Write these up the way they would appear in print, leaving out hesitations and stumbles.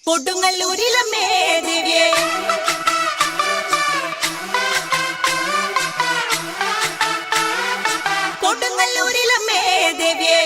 കൊടുങ്ങല്ലൂരിലമ്മേ ദേവിയേ കൊടുങ്ങല്ലൂരിലമ്മേ ദേവിയേ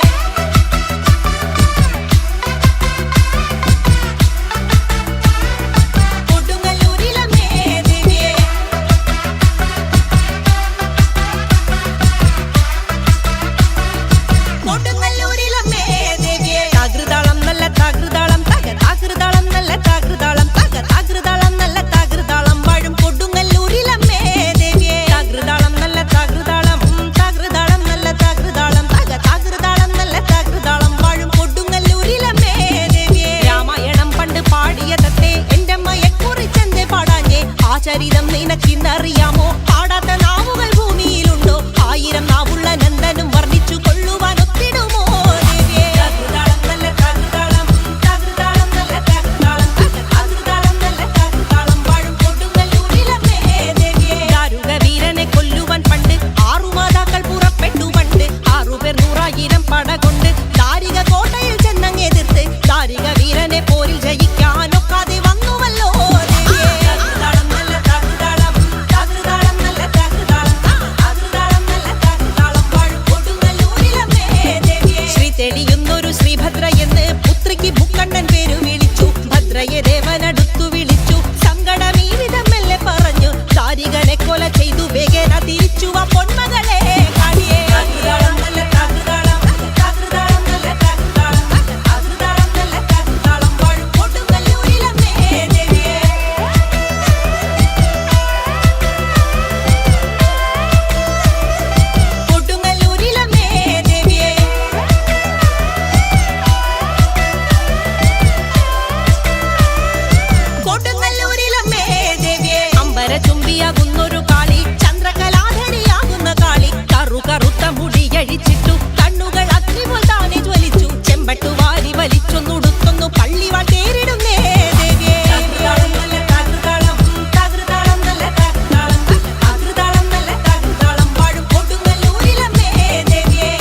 ചരിതം നിനക്കിന്നറിയാമോ പാടാത്ത നാവുകൾ ഭൂമിയിലുണ്ടോ ആയിരം നാവുള്ള നന്ദനും വർണ്ണിച്ചു കൊള്ളുവാൻ ഒത്തിടുമോ വീരനെ കൊല്ലുവാൻ പണ്ട് 6 മാതാക്കൾ പുറപ്പെട്ടു പണ്ട് 6 പേർ 100,000 പട കൊണ്ട് ദാരിക കോട്ടയിൽ ചെന്നങ്ങെതിർത്ത് ദാരിക വീരനെ പോരിൽ ജയിക്കാനൊക്കാതെ വന്നുവല്ലോ തെളിയുന്നൊരു ശ്രീഭദ്ര എന്ന് പുത്രിക്ക് മുക്കണ്ണൻ പേരു വിളിച്ചു ഭദ്രയെ ദേവനടുത്തു വിളിച്ചു സങ്കടമീവിധം മെല്ലെ പറഞ്ഞു ദാരികനെ കൊല ചെയ്തു വേഗന തിരിച്ചു ആ പൊന്മകളെ കാണിയേ ചുംബിയാകുന്നൊരു കാളി ചന്ദ്രകലാധരിയാകുന്ന കാളി കറുത്ത മുടിയഴിച്ചിട്ടു കണ്ണുകൾ അഗ്നിപോൽ താനെ ജ്വലിച്ചു ചെമ്പട്ടു വാരി വലിച്ചൊന്നുടുത്തൊന്നു പള്ളിവാൾ തേരിടുന്നേ ദേവിയേ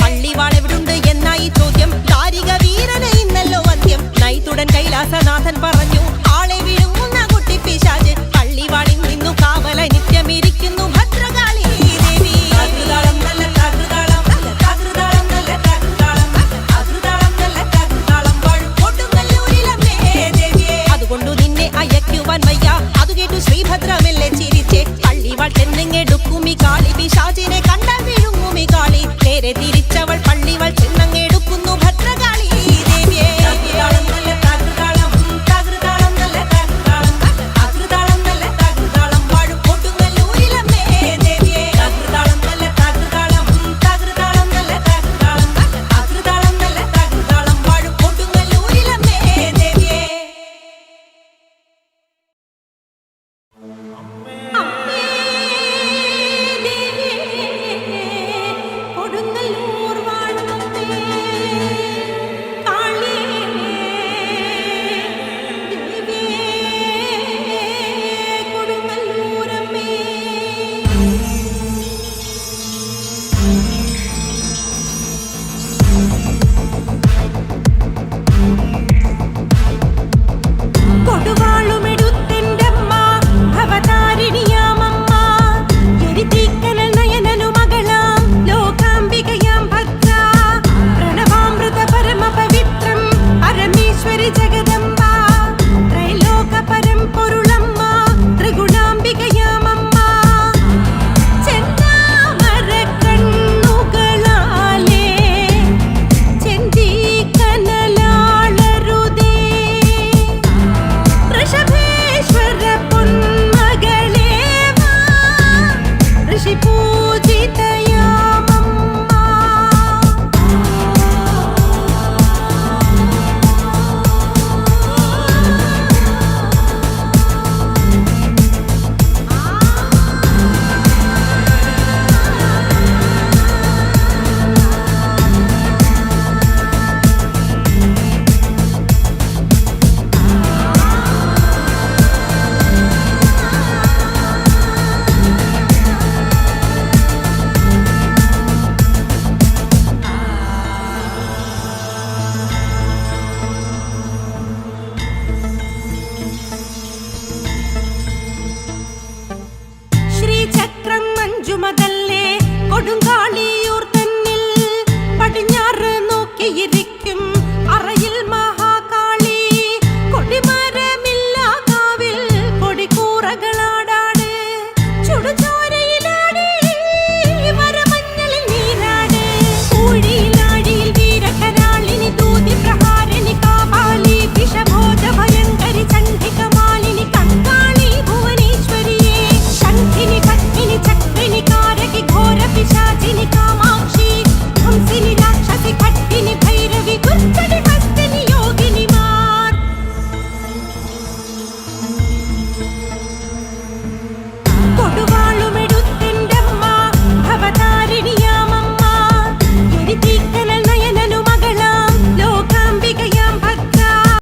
പള്ളിവാൾ എവിടുണ്ട് എന്നായി ചോദ്യം ദാരിക വീരന് ഇന്നല്ലോ വന്ധ്യം നൈതുടൻ കൈലാസനാഥൻ പറഞ്ഞു ആളെ വിഴുങ്ങുന്ന കുട്ടി പിശാച് പള്ളിവാളിൽ നിന്നു കാവല നിത്യമിരിക്കുന്നു ഭദ്രകാളി ദേവി അതുകൊണ്ടു നിന്നെ അയക്കുവാൻ വയ്യ അതു കേട്ടു ശ്രീഭദ്രമെല്ലെ ചിരിച്ചേ പള്ളിവാൾ ചെന്നിങ്ങെടുക്കുമി കാളി പിശാചിനെ കണ്ട വിഴുങ്ങുമി കാളി നേരെ തിരി